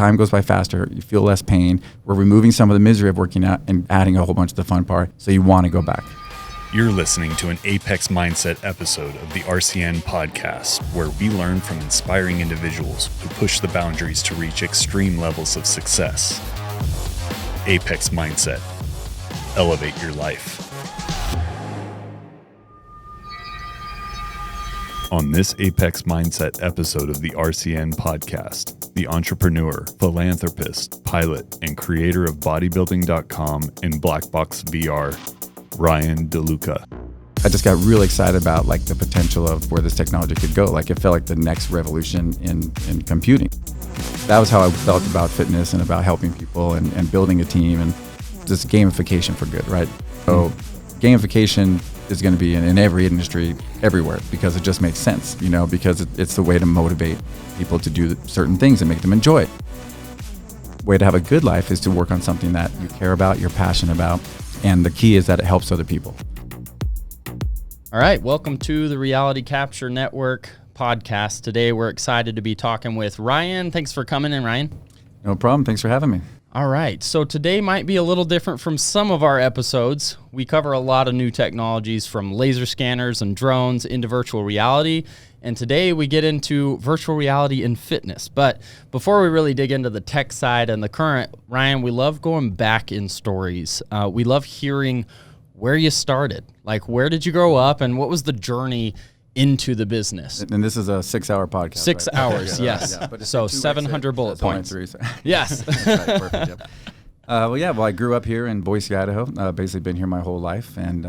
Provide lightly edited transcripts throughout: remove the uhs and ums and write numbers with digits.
time goes by faster. You feel less pain. We're removing some of the misery of working out and adding a whole bunch of the fun part. So you want to go back. You're listening to an Apex Mindset episode of the RCN Podcast, where we learn from inspiring individuals who push the boundaries to reach extreme levels of success. Apex Mindset. Elevate your life. On this Apex Mindset episode of the RCN Podcast, the entrepreneur, philanthropist, pilot, and creator of bodybuilding.com and Blackbox VR, Ryan DeLuca. I just got really excited about like the potential of where this technology could go. Like it felt like the next revolution in computing. That was how I felt about fitness and about helping people and building a team and just gamification for good, right? So gamification is going to be in every industry, everywhere, because it just makes sense, because it's the way to motivate people to do certain things and make them enjoy it. Way to have a good life is to work on something that you care about, you're passionate about, and the key is that it helps other people. All right, welcome to the Reality Capture Network podcast. Today we're excited to be talking with Ryan. Thanks for coming in, Ryan. No problem. Thanks for having me. All right, so today might be a little different from some of our episodes. We cover a lot of new technologies from laser scanners and drones into virtual reality. And today we get into virtual reality and fitness. But before we really dig into the tech side and the current, Ryan, we love going back in stories. We love hearing where you started. Like, where did you grow up and what was the journey into the business? And this is a 6-hour podcast. 6 right? hours, yes. Yeah, but so 700 bullet points. 3, so. Yes. Right, perfect, yep. Well, I grew up here in Boise, Idaho. Basically been here my whole life. And,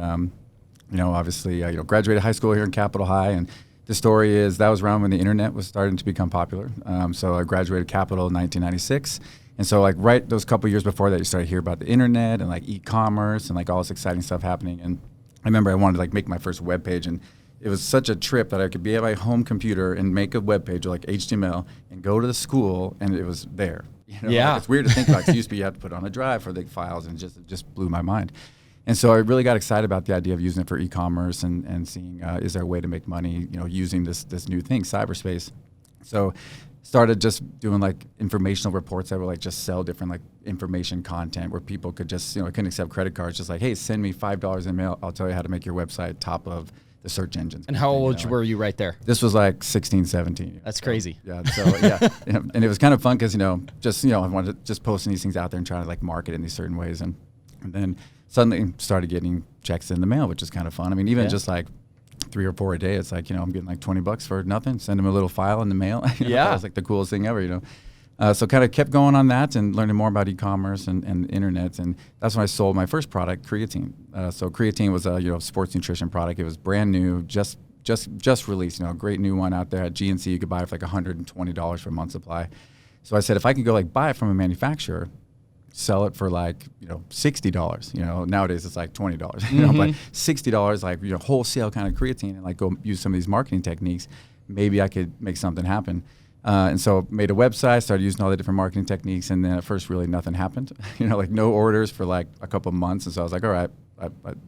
obviously, graduated high school here in Capitol High. And the story is that was around when the internet was starting to become popular. So I graduated Capitol in 1996. And so right those couple years before that, you started to hear about the internet and like e-commerce and like all this exciting stuff happening. And I remember I wanted to like make my first web page, and it was such a trip that I could be at my home computer and make a web page like HTML and go to the school, and it was there. Yeah. Like, it's weird to think about. It used to be you have to put it on a drive for the files, and it just blew my mind. And so I really got excited about the idea of using it for e-commerce and seeing is there a way to make money, using this new thing, cyberspace. So started just doing like informational reports that would like just sell different like information content where people could just, couldn't accept credit cards, just like, hey, send me $5 in mail. I'll tell you how to make your website top of the search engines. And how old were you right there? This was like 16, 17. That's crazy. Yeah. So yeah. And it was kind of fun because, I wanted to just posting these things out there and trying to like market in these certain ways. And then suddenly started getting checks in the mail, which is kind of fun. I mean, even just like 3 or 4 a day, it's like, I'm getting like $20 for nothing. Send them a little file in the mail. That was like the coolest thing ever, So kind of kept going on that and learning more about e-commerce and internet. And that's when I sold my first product, creatine. So creatine was a, sports nutrition product. It was brand new, just released, a great new one out there at GNC. You could buy it for like $120 for a month supply. So I said, if I could go like buy it from a manufacturer, sell it for like, $60, nowadays it's like $20, but $60, like, wholesale kind of creatine, and like go use some of these marketing techniques, maybe I could make something happen. And so made a website, started using all the different marketing techniques, and then at first really nothing happened, like no orders for like a couple of months. And so I was like, all right,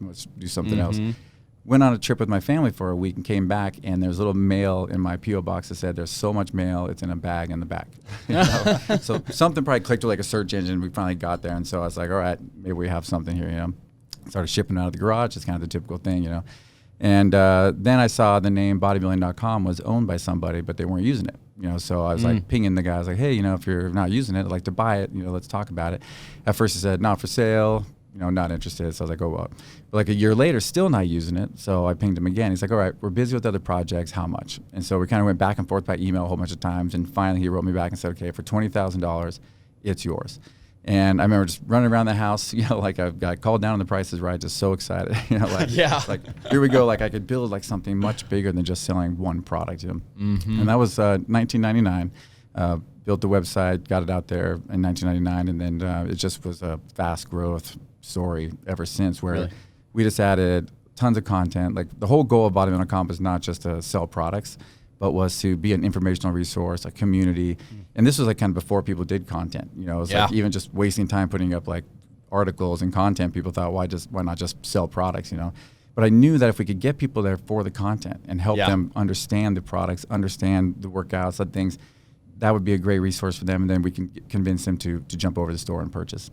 let's do something else. Went on a trip with my family for a week and came back, and there's a little mail in my P.O. box that said, there's so much mail, it's in a bag in the back. So something probably clicked with like a search engine. We finally got there, and so I was like, all right, maybe we have something here, Started shipping out of the garage. It's kind of the typical thing, And then I saw the name bodybuilding.com was owned by somebody, but they weren't using it. So I was like pinging the guy. I was like, hey, if you're not using it, I'd like to buy it. Let's talk about it. At first he said, not for sale. Not interested. So I was like, oh, well. But like a year later, still not using it. So I pinged him again. He's like, all right, we're busy with other projects. How much? And so we kind of went back and forth by email a whole bunch of times. And finally he wrote me back and said, okay, for $20,000, it's yours. And I remember just running around the house, like I got called down on the prices, right? Just so excited, like here we go. Like I could build like something much bigger than just selling one product. And that was 1999. Built the website, got it out there in 1999, and then it just was a fast growth story ever since, where we just added tons of content. Like the whole goal of bodybuilding.com is not just to sell products, but was to be an informational resource, a community. And this was like kind of before people did content. It was like even just wasting time putting up like articles and content. People thought, why not just sell products, But I knew that if we could get people there for the content and help them understand the products, understand the workouts, and things, that would be a great resource for them, and then we can convince them to jump over to the store and purchase.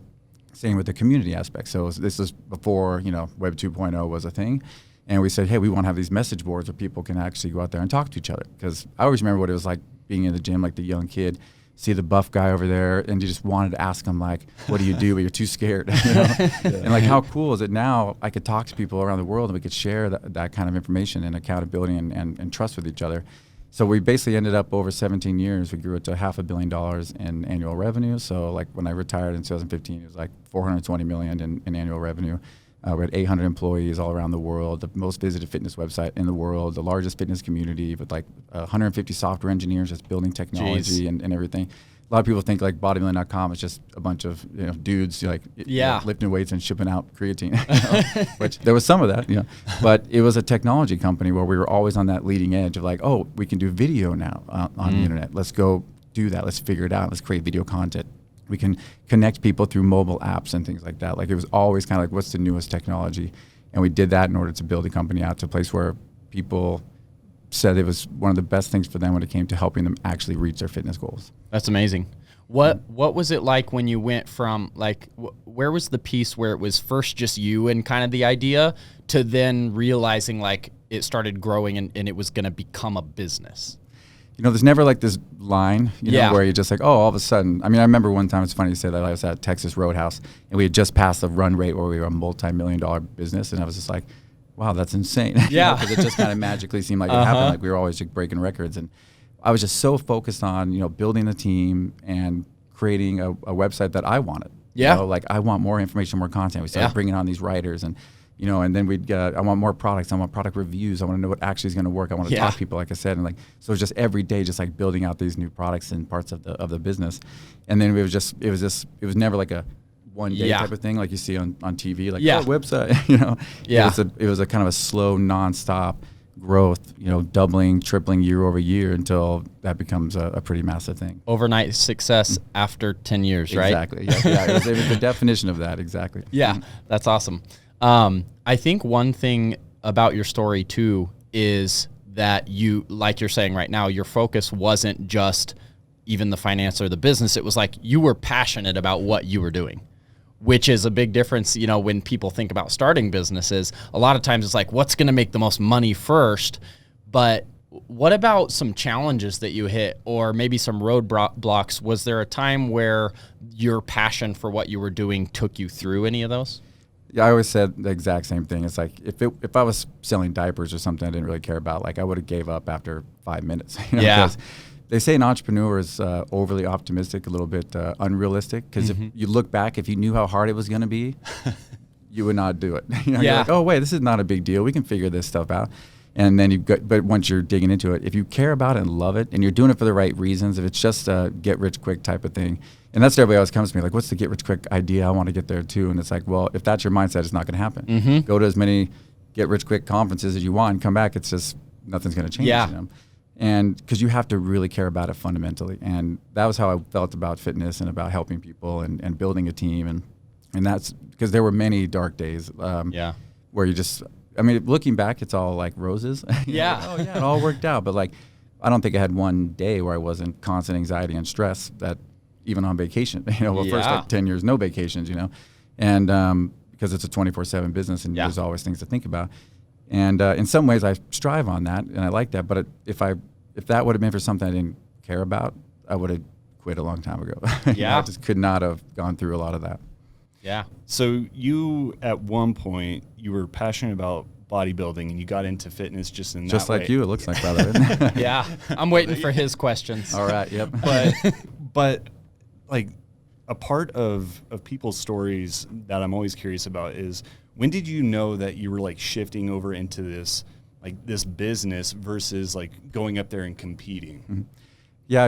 Same with the community aspect. So this was before, Web 2.0 was a thing. And we said, hey, we want to have these message boards where people can actually go out there and talk to each other. Because I always remember what it was like being in the gym, like the young kid, see the buff guy over there, and you just wanted to ask him, like, what do you do? But you're too scared. And like, how cool is it now I could talk to people around the world and we could share that kind of information and accountability and trust with each other. So we basically ended up over 17 years, we grew it to $500 million in annual revenue. So like when I retired in 2015, it was like $420 million in annual revenue. We had 800 employees all around the world, the most visited fitness website in the world, the largest fitness community with like 150 software engineers that's building technology and everything. A lot of people think like bodybuilding.com is just a bunch of dudes lifting weights and shipping out creatine, which there was some of that, but it was a technology company where we were always on that leading edge of like, oh, we can do video now on the internet. Let's go do that. Let's figure it out. Let's create video content. We can connect people through mobile apps and things like that. Like it was always kind of like, what's the newest technology? And we did that in order to build the company out to a place where people said it was one of the best things for them when it came to helping them actually reach their fitness goals. That's amazing. What was it like when you went from like, where was the piece where it was first just you and kind of the idea to then realizing like it started growing and it was going to become a business? There's never like this line, where you're just like, oh, all of a sudden. I mean, I remember one time, it's funny to say that I was at Texas Roadhouse and we had just passed the run rate where we were a multi-million-dollar business. And I was just like, wow, that's insane. Yeah. Because it just kind of magically seemed like it happened. Like we were always like breaking records. And I was just so focused on, building a team and creating a website that I wanted. Yeah. Like I want more information, more content. We started bringing on these writers and and then I want more products. I want product reviews. I want to know what actually is going to work. I want to talk to people, like I said. And like, so it's just every day, just like building out these new products and parts of the business. And then it was never like a one day type of thing like you see on TV, like website, It was a kind of a slow, nonstop growth, doubling, tripling year over year until that becomes a pretty massive thing. Overnight success after 10 years, right? Exactly. Yeah. It was the definition of that. Exactly. Yeah. That's awesome. I think one thing about your story too is that you, like you're saying right now, your focus wasn't just even the finance or the business. It was like you were passionate about what you were doing, which is a big difference. When people think about starting businesses, a lot of times it's like, what's going to make the most money first? But what about some challenges that you hit or maybe some roadblocks? Was there a time where your passion for what you were doing took you through any of those? Yeah, I always said the exact same thing. It's like if I was selling diapers or something I didn't really care about, like I would have gave up after 5 minutes. Because they say an entrepreneur is overly optimistic, a little bit unrealistic. Because if you look back, if you knew how hard it was going to be, you would not do it. You're like, oh wait, this is not a big deal. We can figure this stuff out. And then but once you're digging into it, if you care about it and love it, and you're doing it for the right reasons, if it's just a get rich quick type of thing, and that's everybody always comes to me like, what's the get rich quick idea? I want to get there too. And it's like, well, if that's your mindset, it's not going to happen. Go to as many get rich quick conferences as you want and come back. It's just nothing's going to change. Yeah. And because you have to really care about it fundamentally. And that was how I felt about fitness and about helping people and building a team. And that's because there were many dark days where you just, I mean, looking back, it's all like roses. It all worked out. But like, I don't think I had one day where I wasn't constant anxiety and stress that even on vacation, first like 10 years, no vacations, and because it's a 24/7 business and there's always things to think about. And in some ways I strive on that and I like that. But if that would have been for something I didn't care about, I would have quit a long time ago. I just could not have gone through a lot of that. Yeah. So you, at one point, you were passionate about bodybuilding and you got into fitness just in just that like way. you, it looks like, brother. Yeah. I'm waiting for his questions. All right. Yep. But like a part of people's stories that I'm always curious about is when did you know that you were like shifting over into this business versus like going up there and competing? Mm-hmm. Yeah.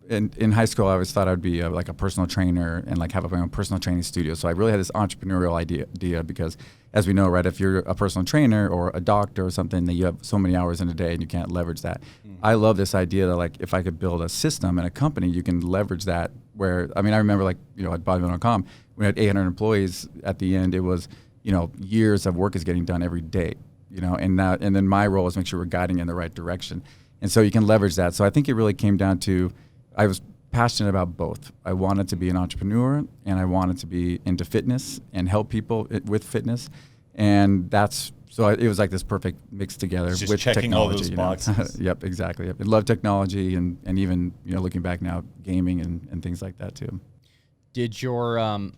In high school, I always thought I'd be like a personal trainer and like have my own personal training studio. So I really had this entrepreneurial idea because, as we know, right, if you're a personal trainer or a doctor or something, then you have so many hours in a day and you can't leverage that. I love this idea that like if I could build a system and a company, you can leverage that. Where I remember like at bodybuilding.com, we had 800 employees. At the end, it was years of work is getting done every day. And then my role is make sure we're guiding in the right direction. And so you can leverage that. So I think it really came down to, I was passionate about both. I wanted to be an entrepreneur, and I wanted to be into fitness and help people with fitness. And it was like this perfect mix together just with checking technology. all those boxes. Yep, exactly. Yep. I love technology and even, looking back now, gaming and things like that too. Did your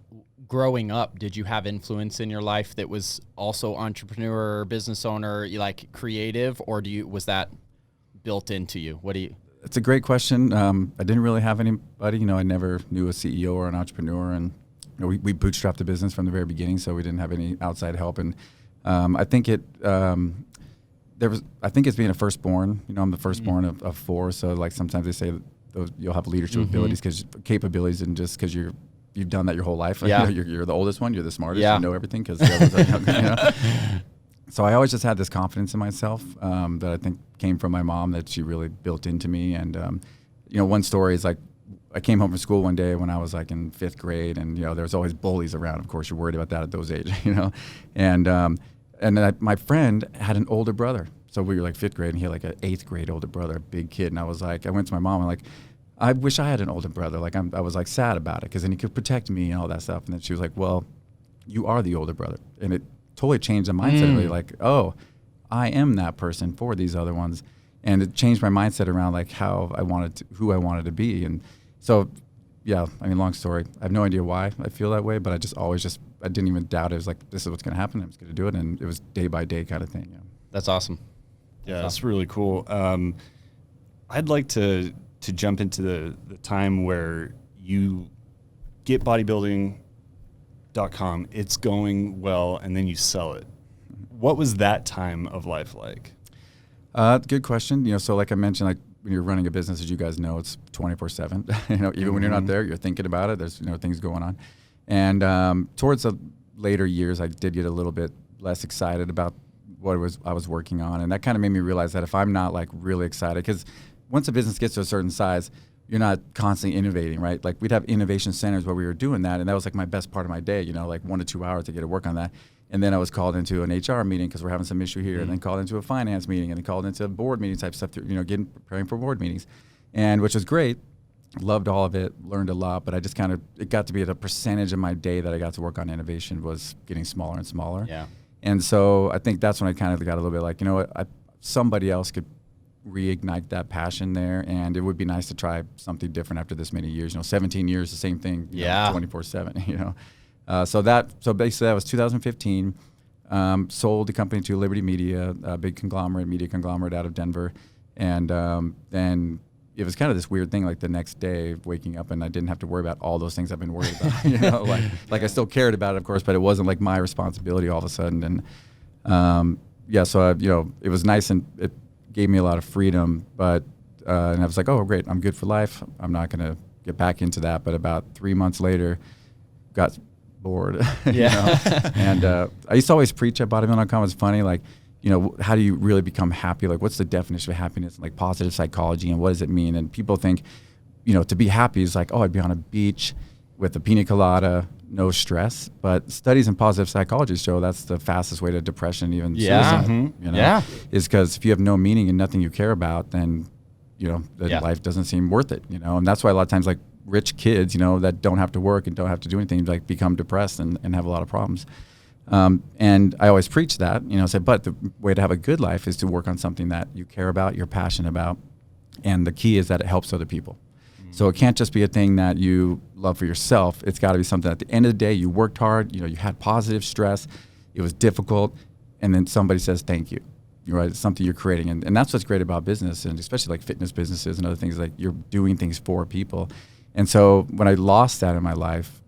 growing up, did you have influence in your life that was also entrepreneur, business owner, like creative, or was that built into you? It's a great question. I didn't really have anybody. I never knew a CEO or an entrepreneur, and we bootstrapped the business from the very beginning, so we didn't have any outside help. And I think it's being a firstborn. I'm the firstborn of four, so like sometimes they say you'll have leadership capabilities, and just because you've done that your whole life. Yeah. You're the oldest one. You're the smartest. Yeah. You know everything because the others are younger. So I always just had this confidence in myself that I think came from my mom, that she really built into me. And one story is like, I came home from school one day when I was like in 5th grade, and there was always bullies around. Of course, you're worried about that at those ages, And then my friend had an older brother. So we were like 5th grade, and he had like an 8th grade older brother, a big kid. And I went to my mom and like, I wish I had an older brother. Like I was like sad about it because then he could protect me and all that stuff. And then she was like, well, you are the older brother. And it totally changed the mindset. Really, like, oh, I am that person for these other ones. And it changed my mindset around like who I wanted to be. And so, yeah, long story. I have no idea why I feel that way, but I didn't even doubt it. It was like, this is what's going to happen. I was going to do it. And it was day by day kind of thing. Yeah. That's awesome. Yeah, that's really cool. I'd like to jump into the time where you get bodybuilding.com, it's going well, and then you sell it. What was that time of life like? Good question. So like I mentioned, like when you're running a business, as you guys know, it's 24/7. Even when you're not there, you're thinking about it. There's things going on. And towards the later years, I did get a little bit less excited about what I was working on, and that kind of made me realize that if I'm not like really excited, because once a business gets to a certain size, you're not constantly innovating, right? Like we'd have innovation centers where we were doing that, and that was like my best part of my day, like 1 to 2 hours to get to work on that. And then I was called into an HR meeting because we're having some issue here, and then called into a finance meeting, and then called into a board meeting type stuff, preparing for board meetings, and which was great. Loved all of it, learned a lot, but I just it got to be the percentage of my day that I got to work on innovation was getting smaller and smaller. Yeah. And so I think that's when I kind of got a little bit like, somebody else could reignite that passion there, and it would be nice to try something different after this many years. 17 years, the same thing. 24/7. So basically that was 2015. Sold the company to Liberty Media, a big media conglomerate out of Denver, and then it was kind of this weird thing. Like the next day, waking up and I didn't have to worry about all those things I've been worried about. like I still cared about it, of course, but it wasn't like my responsibility all of a sudden. And so it was nice, and it gave me a lot of freedom. But and I was like, oh great, I'm good for life. I'm not gonna get back into that. But about 3 months later, got bored. And I used to always preach at bodybuilding.com. It's funny, like, how do you really become happy? Like, what's the definition of happiness? Like positive psychology, and what does it mean? And people think, to be happy is like, oh, I'd be on a beach with a pina colada, no stress. But studies in positive psychology show that's the fastest way to depression, even suicide. Is because if you have no meaning and nothing you care about, then life doesn't seem worth it. And that's why a lot of times, like rich kids, that don't have to work and don't have to do anything, like become depressed and have a lot of problems. And I always preach that, say, but the way to have a good life is to work on something that you care about, you're passionate about, and the key is that it helps other people. So it can't just be a thing that you love for yourself. It's got to be something at the end of the day, you worked hard, you had positive stress, it was difficult, and then somebody says thank you. Right? It's something you're creating, and that's what's great about business, and especially like fitness businesses and other things, like you're doing things for people. And so when I lost that in my life,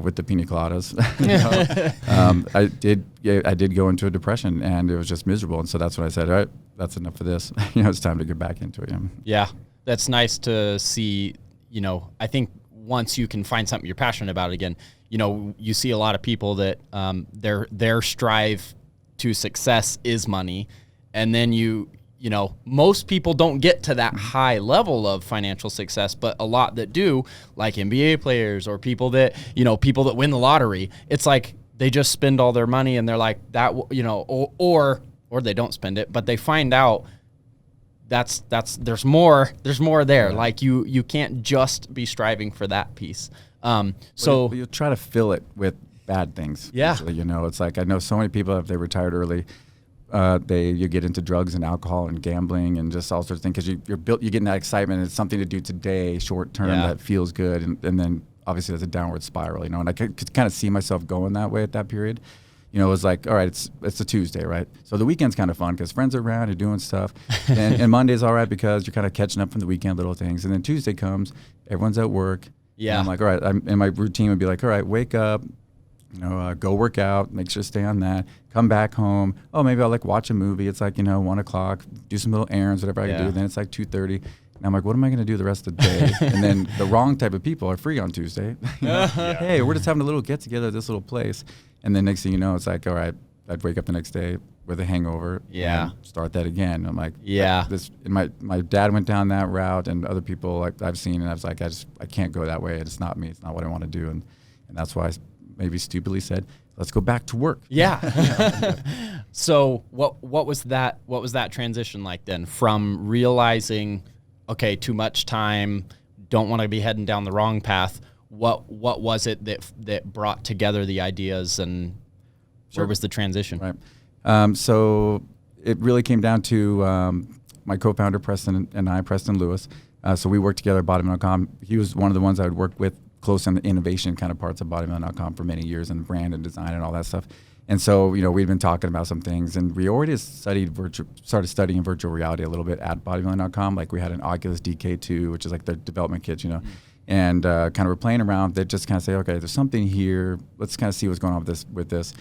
with the pina coladas, I did go into a depression, and it was just miserable. And so that's when I said, all right, that's enough of this. It's time to get back into it. Yeah, that's nice to see. I think once you can find something you're passionate about again, you see a lot of people that their strive to success is money, and then most people don't get to that high level of financial success, but a lot that do, like NBA players or people that win the lottery, it's like they just spend all their money and they're like that, or they don't spend it, but they find out there's more there. Yeah. Like you can't just be striving for that piece. So you try to fill it with bad things. Yeah. Usually, it's like, I know so many people, if they retired early, you get into drugs and alcohol and gambling and just all sorts of things, because you're getting that excitement. It's something to do today, short term, that feels good, and then obviously there's a downward spiral, and I could kind of see myself going that way at that period. It was like, all right, it's a Tuesday, right? So the weekend's kind of fun because friends are around, you're doing stuff, and Monday's all right because you're kind of catching up from the weekend, little things, and then Tuesday comes, everyone's at work. Yeah. And I'm like, all right, and my routine would be like, all right, wake up, go work out, make sure to stay on that, come back home. Oh, maybe I'll like watch a movie. It's like, 1 o'clock, do some little errands, whatever I can do. Then it's like 2:30. And I'm like, what am I going to do the rest of the day? And then the wrong type of people are free on Tuesday. Hey, we're just having a little get together at this little place. And then next thing you know, it's like, all right, I'd wake up the next day with a hangover. Yeah. And start that again. I'm like, yeah. My dad went down that route, and other people like I've seen, and I was like, I can't go that way. It's not me. It's not what I want to do. And that's why I maybe stupidly said, let's go back to work. Yeah. So what was that transition like then, from realizing, okay, too much time, don't want to be heading down the wrong path? What was it that brought together the ideas, and where was the transition? Right. So it really came down to my co-founder, Preston Lewis. So we worked together at bodybuilding.com. He was one of the ones I would work with close on the innovation kind of parts of bodybuilding.com for many years, and brand and design and all that stuff. And so, we'd been talking about some things, and we already started studying virtual reality a little bit at bodybuilding.com. Like, we had an Oculus DK2, which is like the development kit, and kind of we're playing around. They just kind of say, okay, there's something here. Let's kind of see what's going on with this.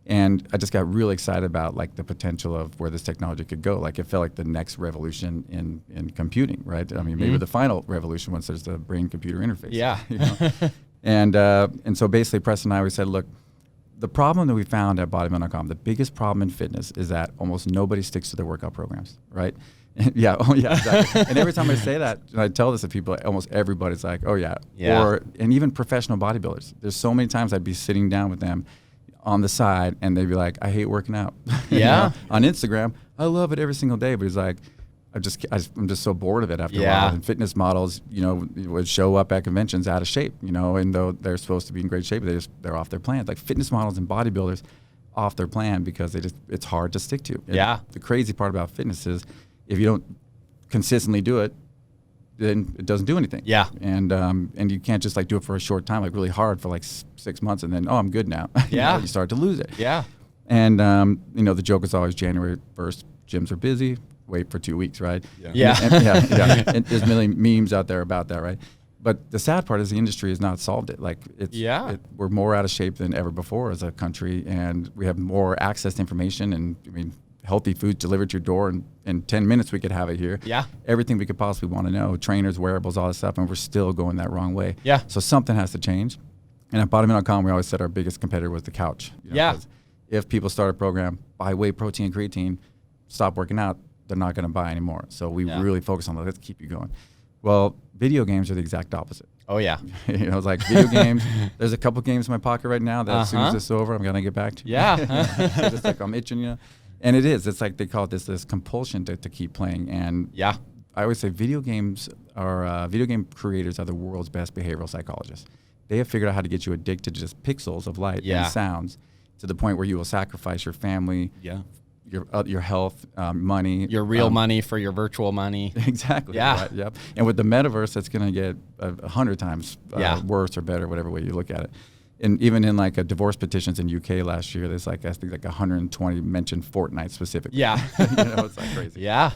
And I just got really excited about like the potential of where this technology could go. Like, it felt like the next revolution in computing, right? I mean, maybe the final revolution once there's the brain-computer interface. Yeah. And so basically, Preston and I, we said, look, the problem that we found at bodybuilding.com, the biggest problem in fitness is that almost nobody sticks to their workout programs, right? Yeah, exactly. And every time I say that, and I tell this to people, almost everybody's like, oh yeah. And even professional bodybuilders. There's so many times I'd be sitting down with them on the side, and they'd be like, I hate working out. Yeah. On Instagram, I love it every single day, but he's like, I'm just so bored of it after a while. And fitness models, would show up at conventions out of shape, and though they're supposed to be in great shape, they're off their plan. Like, fitness models and bodybuilders off their plan because it's hard to stick to. And the crazy part about fitness is if you don't consistently do it, then it doesn't do anything. Yeah. And you can't just like do it for a short time, like really hard for like 6 months, and then, I'm good now. Yeah. You start to lose it. Yeah. And, the joke is always January 1st, gyms are busy, wait for 2 weeks, right? Yeah. And there's a million memes out there about that, right? But the sad part is the industry has not solved it. Like, we're more out of shape than ever before as a country, and we have more access to information, and healthy food delivered to your door, and in 10 minutes we could have it here. Yeah. Everything we could possibly want to know, trainers, wearables, all this stuff, and we're still going that wrong way. Yeah. So something has to change. And at bodybuilding.com, we always said our biggest competitor was the couch. 'Cause if people start a program, buy whey protein and creatine, stop working out, they're not going to buy anymore. So we really focus on, let's keep you going. Well, video games are the exact opposite. Oh, yeah. It's like video games. There's a couple games in my pocket right now that as soon as this is over, I'm going to get back to. Yeah. It's like I'm itching, And it is. It's like they call it this compulsion to keep playing. And I always say video game creators are the world's best behavioral psychologists. They have figured out how to get you addicted to just pixels of light and sounds to the point where you will sacrifice your family, your health, money. Your real money for your virtual money. Exactly. Yeah. Right, yep. And with the metaverse, that's going to get 100 times worse or better, whatever way you look at it. And even in like divorce petitions in UK last year, there's like, I think like 120 mentioned Fortnite specifically. Yeah. It's like crazy. Yeah.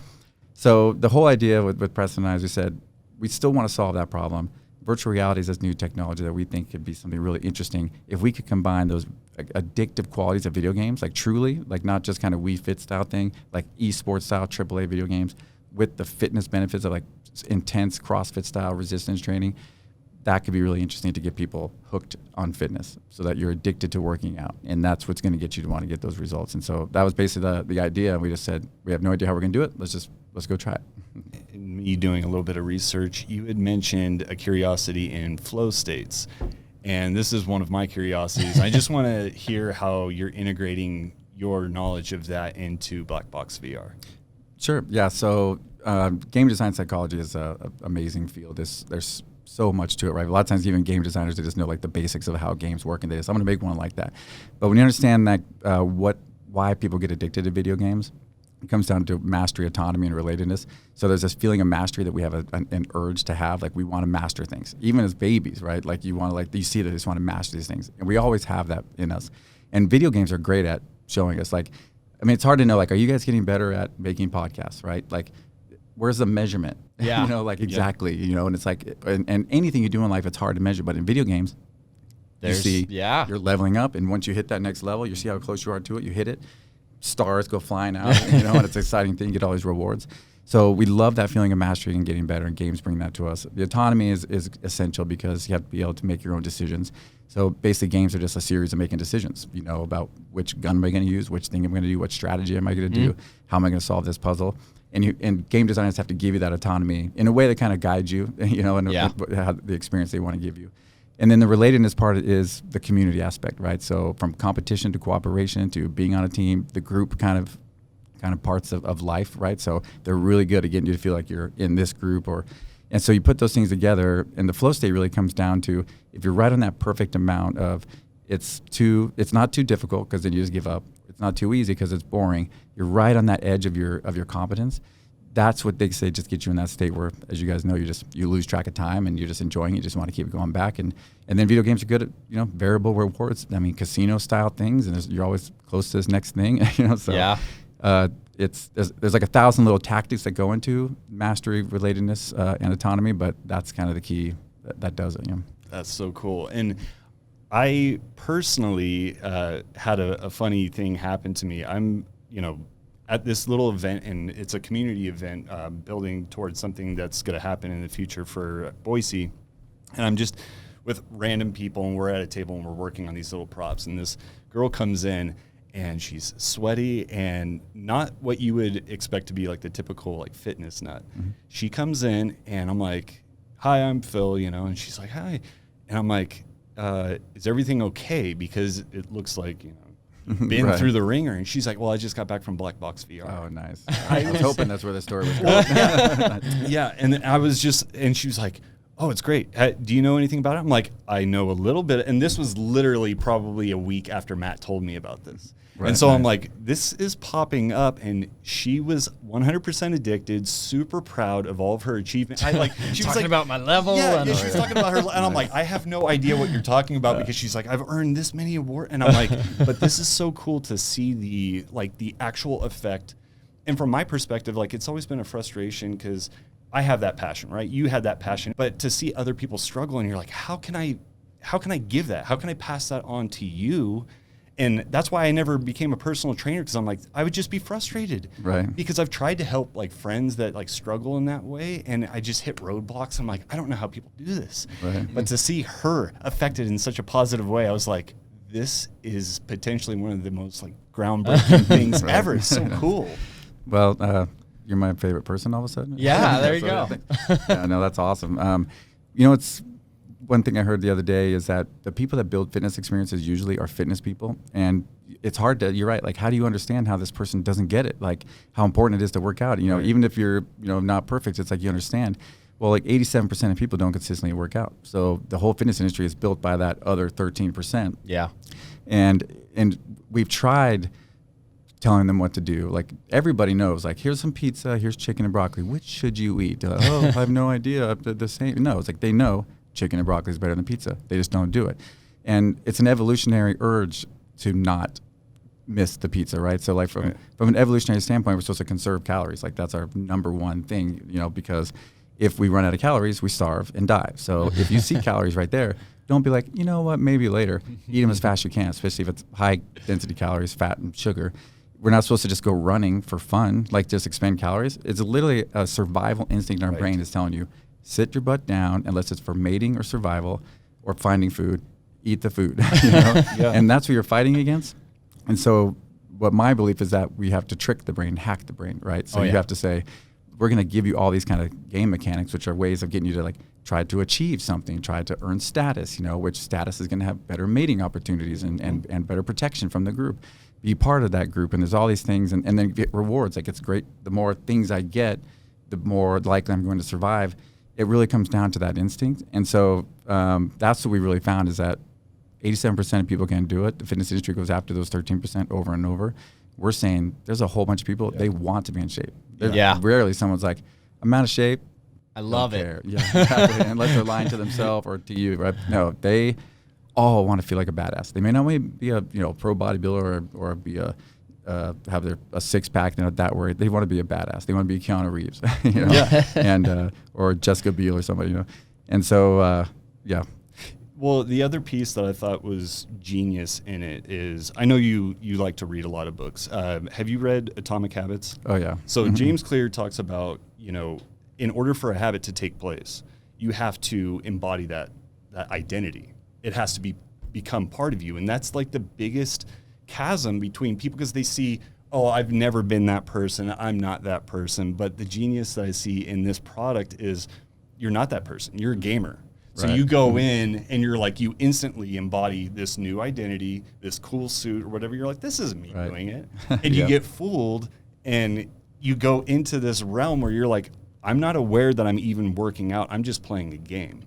So the whole idea with Preston and I, as we said, we still want to solve that problem. Virtual reality is this new technology that we think could be something really interesting. If we could combine those addictive qualities of video games, like truly, like not just kind of Wii Fit style thing, like esports style AAA video games, with the fitness benefits of like intense CrossFit style resistance training, that could be really interesting to get people hooked on fitness so that you're addicted to working out. And that's what's going to get you to want to get those results. And so that was basically the idea. We just said, we have no idea how we're going to do it. Let's go try it. Me doing a little bit of research, you had mentioned a curiosity in flow states. And this is one of my curiosities. I just want to hear how you're integrating your knowledge of that into Black Box VR. Sure. Yeah. So game design psychology is a amazing field. There's so much to it, right? A lot of times even game designers, they just know like the basics of how games work, and they just, I'm going to make one like that. But when you understand that why people get addicted to video games, it comes down to mastery, autonomy, and relatedness. So there's this feeling of mastery that we have an urge to have. Like we want to master things, even as babies, right? Like you want to, like you see that, just want to master these things, and we always have that in us. And video games are great at showing us. Like, I mean, it's hard to know. Like, are you guys getting better at making podcasts, right? Like, where's the measurement? Yeah, you know, like exactly. You know, and it's like, and anything you do in life, it's hard to measure. But in video games, you see, you're leveling up, and once you hit that next level, you see how close you are to it. You hit it. Stars go flying out, you know, and it's an exciting thing. You get all these rewards. So we love that feeling of mastery and getting better, and games bring that to us. The autonomy is essential because you have to be able to make your own decisions. So basically games are just a series of making decisions, you know, about which gun am I going to use, which thing I'm going to do, what strategy am I going to do, how am I going to solve this puzzle. And game designers have to give you that autonomy in a way that kind of guides you, you know, and the experience they want to give you. And then the relatedness part is the community aspect, right? So from competition to cooperation to being on a team, the group kind of parts of life, right? So they're really good at getting you to feel like you're in this group, and so you put those things together, and the flow state really comes down to, if you're right on that perfect amount of, it's not too difficult because then you just give up. It's not too easy because it's boring. You're right on that edge of your competence. That's what they say, just get you in that state where, as you guys know, you lose track of time and you're just enjoying it. You just want to keep going back. And then video games are good at, you know, variable rewards. I mean, casino style things, and you're always close to this next thing, you know, so there's like 1,000 little tactics that go into mastery, relatedness, and autonomy, but that's kind of the key that does it. You know? That's so cool. And I personally had a funny thing happen to me. I'm, you know, at this little event, and it's a community event building towards something that's going to happen in the future for Boise. And I'm just with random people, and we're at a table and we're working on these little props. And this girl comes in, and she's sweaty and not what you would expect to be like the typical like fitness nut. Mm-hmm. She comes in, and I'm like, "Hi, I'm Phil," you know, and she's like, "Hi," and I'm like, "Is everything okay?" Because it looks like, you know, been through the ringer. And she's like, "Well, I just got back from Black Box VR." Oh, nice. I was hoping that's where the story was going. Yeah, and I was just, and she was like, "Oh, it's great. Do you know anything about it?" I'm like, "I know a little bit." And this was literally probably a week after Matt told me about this. Right, and so I'm like, this is popping up, and she was 100% addicted, super proud of all of her achievements. She was talking like, about my level. Yeah, she was talking about her, and I'm like, I have no idea what you're talking about, because she's like, I've earned this many awards, and I'm like, but this is so cool to see the actual effect. And from my perspective, like, it's always been a frustration because I have that passion, right? You had that passion, but to see other people struggle, and you're like, how can I give that? How can I pass that on to you? And that's why I never became a personal trainer, because I'm like, I would just be frustrated. Right. Because I've tried to help like friends that like struggle in that way, and I just hit roadblocks. I'm like, I don't know how people do this. Right. But to see her affected in such a positive way, I was like, this is potentially one of the most like groundbreaking things ever. It's so cool. Well, you're my favorite person all of a sudden. Yeah, there you go. Yeah, no, that's awesome. You know, it's one thing I heard the other day is that the people that build fitness experiences usually are fitness people. And it's hard to, you're right, like, how do you understand how this person doesn't get it? Like, how important it is to work out. You know, even if you're, you know, not perfect, it's like you understand. Well, like 87% of people don't consistently work out. So the whole fitness industry is built by that other 13%. Yeah. And we've tried telling them what to do. Like, everybody knows, like, here's some pizza, here's chicken and broccoli. Which should you eat? Like, oh, I have no idea. The same. No, it's like they know chicken and broccoli is better than pizza. They just don't do it. And it's an evolutionary urge to not miss the pizza, right? So like from an evolutionary standpoint, we're supposed to conserve calories. Like, that's our number one thing, you know, because if we run out of calories, we starve and die. So if you see calories right there, don't be like, you know what, maybe later. Eat them as fast as you can, especially if it's high density calories, fat and sugar. We're not supposed to just go running for fun, like just expend calories. It's literally a survival instinct in our brain is telling you, sit your butt down, unless it's for mating or survival or finding food, eat the food. You know? And that's what you're fighting against. And so what my belief is that we have to trick the brain, hack the brain, right? So you have to say, we're going to give you all these kind of game mechanics, which are ways of getting you to like try to achieve something, try to earn status, you know, which status is going to have better mating opportunities and better protection from the group. Be part of that group. And there's all these things, and then get rewards. Like, it's great. The more things I get, the more likely I'm going to survive. It really comes down to that instinct. And so that's what we really found is that 87% of people can do it. The fitness industry goes after those 13% over and over. We're saying there's a whole bunch of people, they want to be in shape. Rarely someone's like, I'm out of shape. I love it. Yeah, exactly. Unless they're lying to themselves or to you, right? No, they all want to feel like a badass. They may not be a pro bodybuilder or be a have a six pack. They're not that worried. They want to be a badass. They want to be Keanu Reeves, and or Jessica Biel or somebody, And so Well, the other piece that I thought was genius in it is, I know you like to read a lot of books. Have you read Atomic Habits? Oh yeah. So James Clear talks about, in order for a habit to take place, you have to embody that identity. It has to become part of you. And that's like the biggest chasm between people, because they see, oh, I've never been that person. I'm not that person. But the genius that I see in this product is you're not that person. You're a gamer. So you go in and you're like, you instantly embody this new identity, this cool suit or whatever. You're like, this isn't me doing it. And you get fooled and you go into this realm where you're like, I'm not aware that I'm even working out. I'm just playing a game.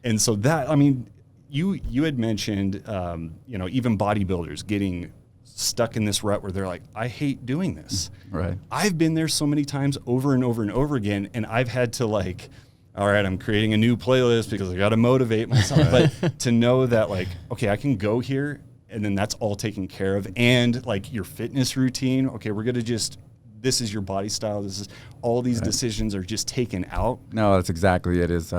And so that, I mean, you had mentioned, even bodybuilders getting stuck in this rut where they're like, I hate doing this. Right. I've been there so many times over and over and over again. And I've had to like, all right, I'm creating a new playlist because I got to motivate myself. But to know that like, okay, I can go here and then that's all taken care of. And like your fitness routine, okay, we're going to this is your body style. This is all these decisions are just taken out. No, that's exactly it is.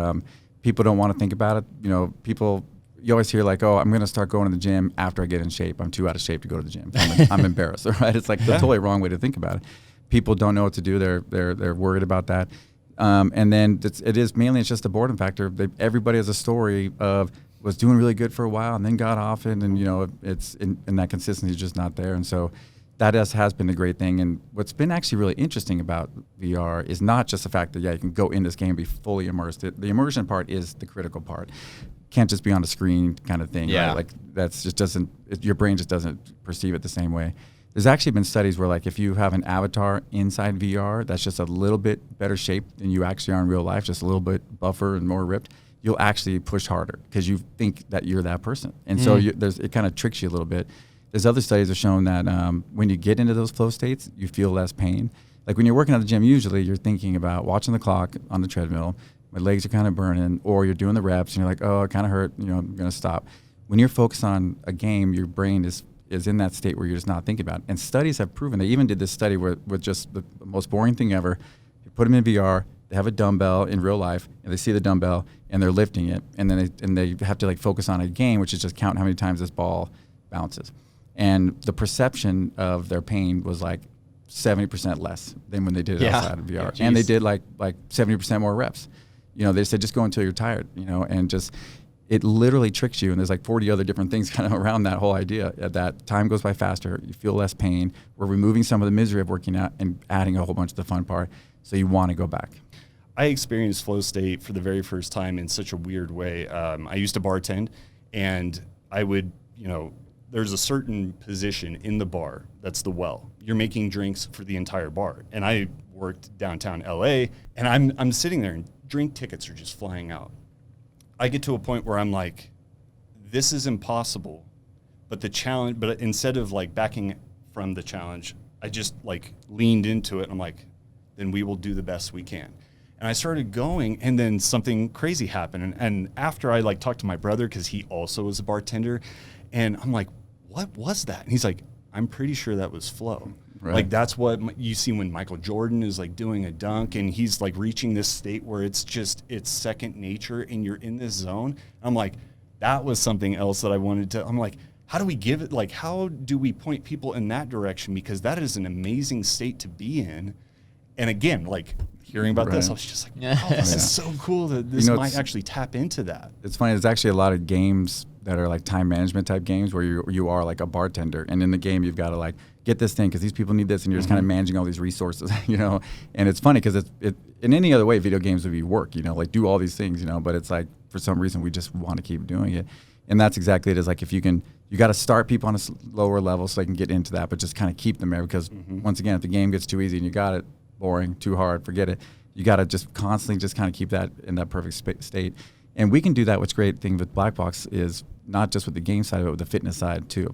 People don't want to think about it. You always hear like, oh, I'm going to start going to the gym after I get in shape. I'm too out of shape to go to the gym. I'm embarrassed, right? It's like the totally wrong way to think about it. People don't know what to do. They're worried about that. And then it's just a boredom factor. Everybody has a story of was doing really good for a while and then got off it, and it's in that consistency is just not there. And so that has been a great thing. And what's been actually really interesting about VR is not just the fact that you can go in this game and be fully immersed. The immersion part is the critical part. Can't just be on the screen kind of thing. Yeah. Right? Like that's just your brain just doesn't perceive it the same way. There's actually been studies where like if you have an avatar inside VR that's just a little bit better shape than you actually are in real life, just a little bit buffer and more ripped, you'll actually push harder because you think that you're that person. And so it kind of tricks you a little bit. There's other studies that have shown that when you get into those flow states, you feel less pain. Like when you're working at the gym, usually you're thinking about watching the clock on the treadmill, my legs are kind of burning, or you're doing the reps and you're like, oh, it kind of hurt, I'm going to stop. When you're focused on a game, your brain is in that state where you're just not thinking about it. And studies have proven, they even did this study with just the most boring thing ever. You put them in VR, they have a dumbbell in real life, and they see the dumbbell, and they're lifting it, and then they have to like focus on a game, which is just count how many times this ball bounces. And the perception of their pain was like 70% less than when they did it outside of VR. And they did like 70% more reps. They said just go until you're tired, and just it literally tricks you. And there's like 40 other different things kind of around that whole idea that time goes by faster, you feel less pain. We're removing some of the misery of working out and adding a whole bunch of the fun part. So you want to go back. I experienced flow state for the very first time in such a weird way. I used to bartend, and I would, there's a certain position in the bar that's the well. You're making drinks for the entire bar. And I worked downtown LA, and I'm sitting there and drink tickets are just flying out. I get to a point where I'm like, this is impossible. But instead of like backing from the challenge, I just like leaned into it. And I'm like, then we will do the best we can. And I started going, and then something crazy happened. And after I like talked to my brother, because he also was a bartender, and I'm like, what was that? And he's like, I'm pretty sure that was flow. Right. Like that's what you see when Michael Jordan is like doing a dunk and he's like reaching this state where it's second nature and you're in this zone. I'm like, that was something else that I wanted to, I'm like, how do we give it, like, how do we point people in that direction? Because that is an amazing state to be in. And again, like hearing about this, I was just like, wow, this is so cool that this might actually tap into that. It's funny. There's actually a lot of games that are like time management type games where you are like a bartender, and in the game you've got to like get this thing because these people need this, and you're just kind of managing all these resources, And it's funny because it in any other way video games would be work, like do all these things, but it's like for some reason we just want to keep doing it, and that's exactly it. Is like if you got to start people on a lower level so they can get into that, but just kind of keep them there because once again, if the game gets too easy and you got it boring, too hard, forget it. you got to just constantly just kind of keep that in that perfect state. And we can do that. What's great thing with Black Box is not just with the game side, but with the fitness side too,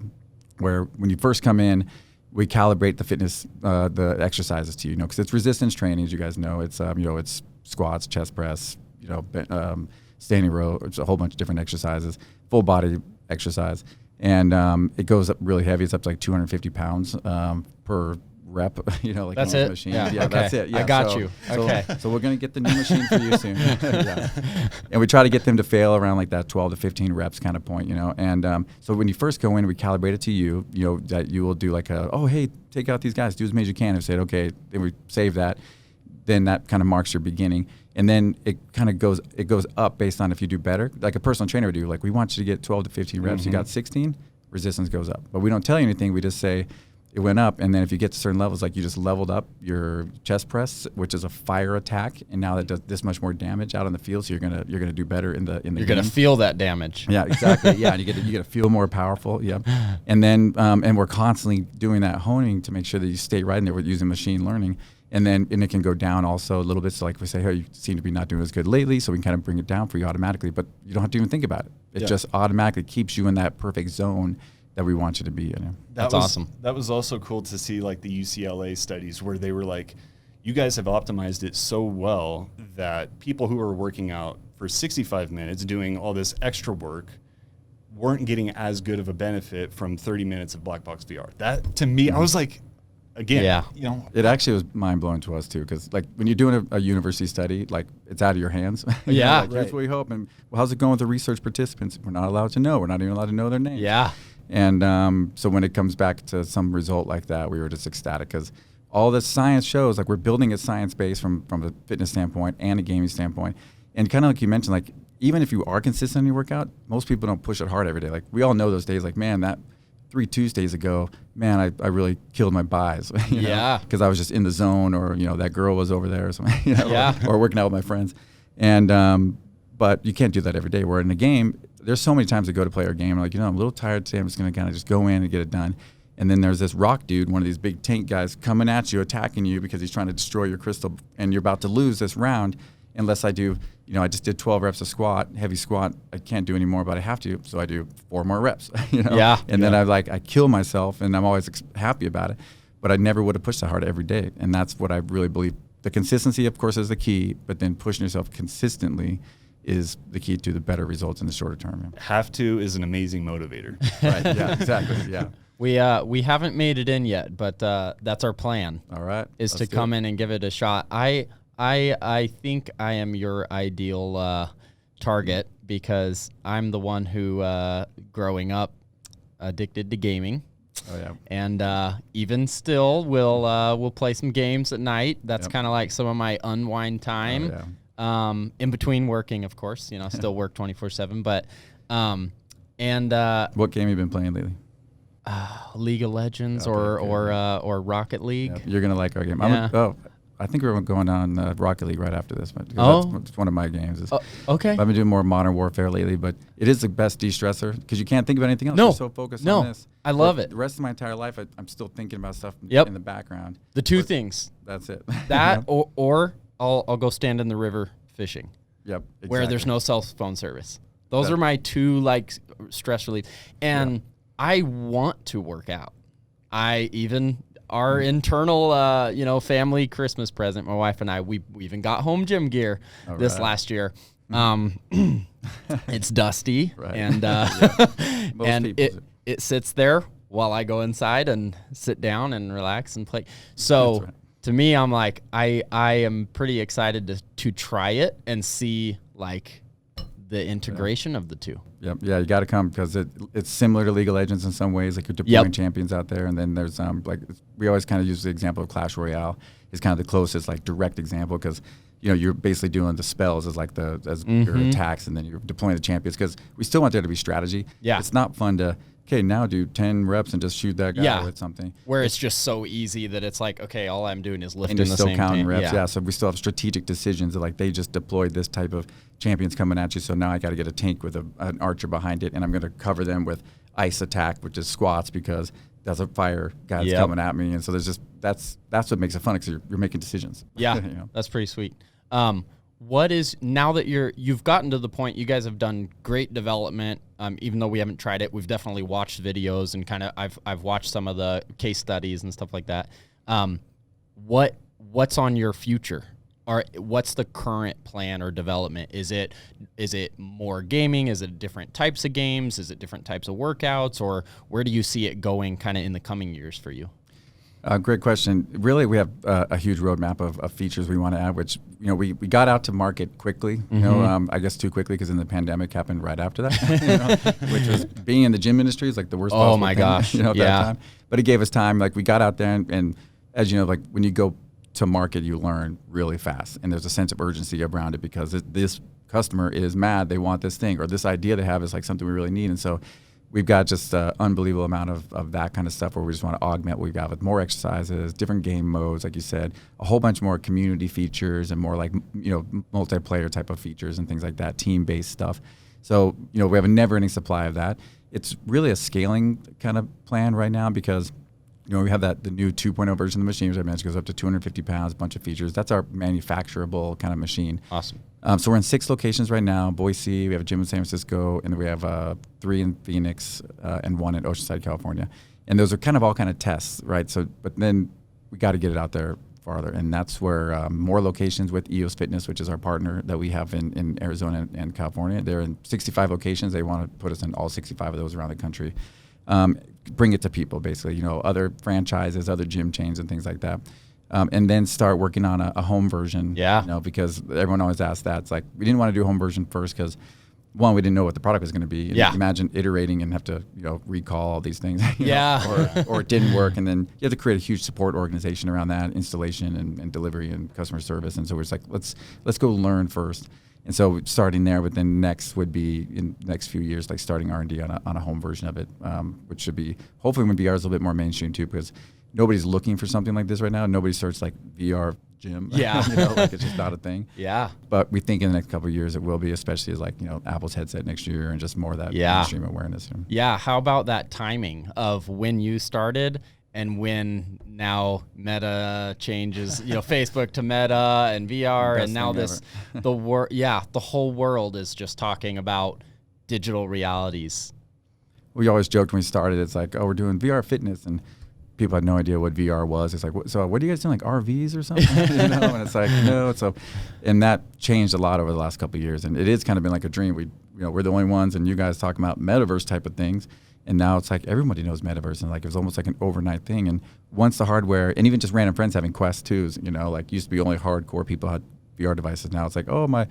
where when you first come in, we calibrate the fitness, the exercises to you, because it's resistance training, as you guys know. It's it's squats, chest press, standing row. It's a whole bunch of different exercises, full body exercise, and it goes up really heavy. It's up to like 250 pounds per rep. Like that's on it. the machine. Yeah, yeah, okay. That's it. Yeah, I got you. Okay. So we're gonna get the new machine for you soon. Yeah. And we try to get them to fail around like that 12 to 15 reps kind of point, And so when you first go in, we calibrate it to you, that you will do like hey, take out these guys, do as many as you can. And we said, okay, then we save that. Then that kind of marks your beginning. And then it kind of goes up based on if you do better. Like a personal trainer would do, like we want you to get 12 to 15 reps. You got 16, resistance goes up. But we don't tell you anything. We just say, it went up, and then if you get to certain levels, like you just leveled up your chest press, which is a fire attack, and now that does this much more damage out on the field, so you're gonna do better in the You're gonna feel that damage. Yeah, exactly. Yeah, and you get to feel more powerful. Yeah, and then and we're constantly doing that honing to make sure that you stay right in there. We're using machine learning, and it can go down also a little bit. So like we say, hey, you seem to be not doing as good lately, so we can kind of bring it down for you automatically, but you don't have to even think about it. It just automatically keeps you in that perfect zone that we want you to be in. That's awesome. That was also cool to see, like the UCLA studies where they were like, you guys have optimized it so well that people who are working out for 65 minutes doing all this extra work weren't getting as good of a benefit from 30 minutes of Black Box VR. That, to me, I was like, again, it actually was mind-blowing to us too, because like when you're doing a university study, like it's out of your hands. Yeah. Here's what we hope. And how's it going with the research participants? We're not allowed to know. We're not even allowed to know their names. Yeah. And so when it comes back to some result like that, we were just ecstatic, because all the science shows, like we're building a science base from a fitness standpoint and a gaming standpoint. And kind of like you mentioned, like even if you are consistent in your workout, most people don't push it hard every day. Like we all know those days, like, man, that 3 Tuesdays ago, man, I really killed my buys, because I was just in the zone, or, that girl was over there or something, or working out with my friends. And, but you can't do that every day. Where in a game, there's so many times I go to play our game, I'm like, I'm a little tired today. I'm just going to kind of just go in and get it done. And then there's this rock dude, one of these big tank guys, coming at you, attacking you because he's trying to destroy your crystal, and you're about to lose this round unless I do, I just did 12 reps of squat, heavy squat. I can't do any more, but I have to, so I do 4 more reps, And then I kill myself, and I'm always happy about it. But I never would have pushed that hard every day. And that's what I really believe. The consistency, of course, is the key, but then pushing yourself consistently is the key to the better results in the shorter term. Have to is an amazing motivator. Right. Yeah, exactly. Yeah. We haven't made it in yet, but that's our plan. All right. Is to come in and give it a shot. I think I am your ideal target, because I'm the one who growing up addicted to gaming. Oh yeah. And even still we'll play some games at night. That's kind of like some of my unwind time. Oh, yeah. In between working, of course, still work 24/7, but what game have you been playing lately? League of Legends or Rocket League. Yeah, you're gonna like our game. Yeah. I think we're going on Rocket League right after this, but that's one of my games. Okay. I've been doing more Modern Warfare lately, but it is the best de-stressor because you can't think about anything else. No. You're so focused on this. I love it. The rest of my entire life, I'm still thinking about stuff in the background. The two things. That's it. That or I'll go stand in the river fishing. Yep. Exactly. Where there's no cell phone service. Those are my two stress relief. And I want to work out. Our internal, family Christmas present, my wife and I, we even got home gym gear last year. It's dusty, and it sits there while I go inside and sit down and relax and play. So to me, I'm like, I am pretty excited to try it and see the integration of the two. Yep. Yeah, you got to come because it's similar to League of Legends in some ways. Like you're deploying champions out there, and then there's we always kind of use the example of Clash Royale is kind of the closest direct example because you're basically doing the spells as your attacks, and then you're deploying the champions because we still want there to be strategy. Yeah, it's not fun to now do 10 reps and just shoot that guy with something. Where it's just so easy that it's like, okay, all I'm doing is lifting the same thing. And you're still counting reps. Yeah, so we still have strategic decisions that they just deployed this type of champions coming at you, so now I got to get a tank with an archer behind it, and I'm going to cover them with ice attack, which is squats, because there's a fire guy that's coming at me. And so there's just, that's what makes it fun, because you're making decisions. Yeah, you know? That's pretty sweet. What is, now that you've gotten to the point, you guys have done great development, even though we haven't tried it, we've definitely watched videos and kind of, I've watched some of the case studies and stuff like that. What's on your future? Or what's the current plan or development? Is it more gaming? Is it different types of games? Is it different types of workouts? Or where do you see it going kind of in the coming years for you? Great question. Really, we have a huge roadmap of features we want to add, which, you know, we got out to market quickly, you know, I guess too quickly, because then the pandemic happened right after that, you know, which was, being in the gym industry is like the worst possible my thing, gosh. you know, at that time. But it gave us time. Like, we got out there, and as you know, like, when you go to market, you learn really fast, and there's a sense of urgency around it, because this customer is mad, they want this thing, or this idea they have is like something we really need. And so we've got just an unbelievable amount of that kind of stuff, where we just want to augment what we've got with more exercises, different game modes, like you said, a whole bunch more community features, and more like, you know, multiplayer type of features and things like that, team-based stuff. So, you know, we have a never-ending supply of that. It's really a scaling kind of plan right now, because, you know, we have the new 2.0 version of the machine, which I mentioned, goes up to 250 pounds, a bunch of features. That's our manufacturable kind of machine. Awesome. So we're in 6 locations right now: Boise, we have a gym in San Francisco, and then we have 3 in Phoenix, and 1 in Oceanside, California. And those are kind of all kind of tests, right? So, but then we got to get it out there farther, and that's where more locations with EOS Fitness, which is our partner that we have in Arizona and California. They're in 65 locations. They want to put us in all 65 of those around the country. Bring it to people, basically, you know, other franchises, other gym chains, and things like that. And then start working on a home version, you know, because everyone always asks that. It's like, we didn't want to do a home version first, because, one, we didn't know what the product was going to be. And imagine iterating and have to, you know, recall all these things, you know, or it didn't work. And then you have to create a huge support organization around that, installation and delivery and customer service. And so we're just like, let's go learn first. And so starting there, but then next would be, in the next few years, like starting R&D on a home version of it, which should be, hopefully when VR is a little bit more mainstream too, because nobody's looking for something like this right now. Nobody searches like VR gym. You know, like, it's just not a thing. But we think in the next couple of years it will be, especially as, like, you know, Apple's headset next year, and just more of that mainstream awareness. You know? How about that timing of when you started and when now Meta changes, you know, Facebook to Meta and VR, and now the whole world is just talking about digital realities. We always joked when we started, it's like, oh, we're doing VR fitness, and people had no idea what VR was. It's like, so what are you guys doing, like RVs or something? You know, and it's like, no. So, and that changed a lot over the last couple of years, and it has kind of been like a dream. We're the only ones, and you guys talking about metaverse type of things. And now it's like everybody knows metaverse, and like it was almost like an overnight thing. And once the hardware, and even just random friends having Quest 2s, you know, like used to be only hardcore people had VR devices. Now it's like, oh, my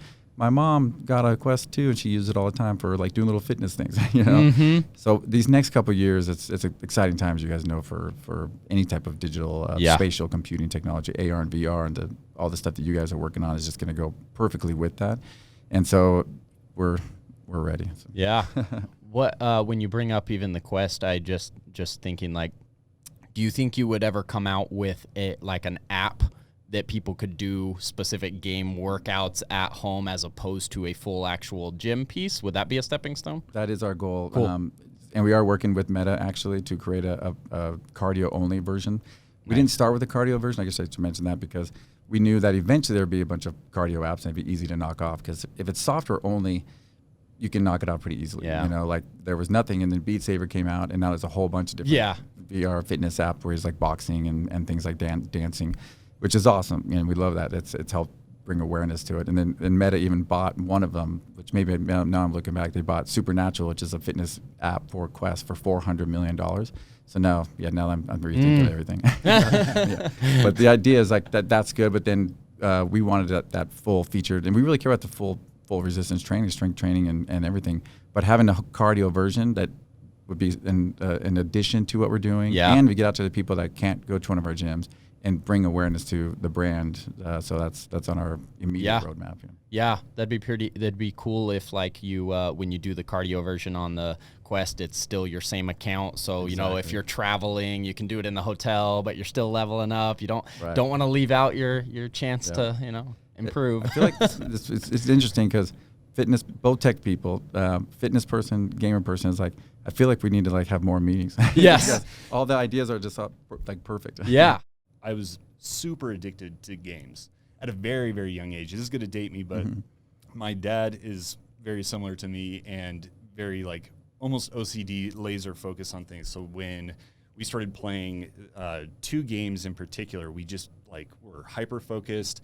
mom got a Quest 2 and she used it all the time for like doing little fitness things, you know. So these next couple of years, it's exciting times, you guys know, for any type of digital spatial computing technology, AR and VR, and all the stuff that you guys are working on is just going to go perfectly with that. And so we're ready. So. What when you bring up even the Quest, I just thinking, like, do you think you would ever come out with an app that people could do specific game workouts at home as opposed to a full actual gym piece? Would that be a stepping stone? That is our goal. Cool. And we are working with Meta actually to create a cardio only version. We didn't start with a cardio version. I guess I should mention that, because we knew that eventually there'd be a bunch of cardio apps and it'd be easy to knock off, because if it's software only, you can knock it out pretty easily. You know, like there was nothing, and then Beat Saber came out, and now there's a whole bunch of different VR fitness apps where it's like boxing and things like dancing, which is awesome, and we love that. It's helped bring awareness to it. And then Meta even bought one of them, which maybe now I'm looking back, they bought Supernatural, which is a fitness app for Quest, for $400 million. So now I'm rethinking everything. But the idea is like that's good, but then we wanted that full featured, and we really care about the full resistance training, strength training, and everything. But having a cardio version that would be in addition to what we're doing, and we get out to the people that can't go to one of our gyms and bring awareness to the brand. So that's on our immediate roadmap. That'd be cool if, like, you when you do the cardio version on the Quest, it's still your same account. So you know, if you're traveling, you can do it in the hotel, but you're still leveling up. You don't want to leave out your chance to, you know, improve. I feel like it's interesting, because fitness, both tech people, fitness person, gamer person is like, I feel like we need to like have more meetings. Yes. All the ideas are just like perfect. Yeah. I was super addicted to games at a very, very young age. This is going to date me, but my dad is very similar to me and very like almost OCD, laser focus on things. So when we started playing 2 games in particular, we just like were hyper focused.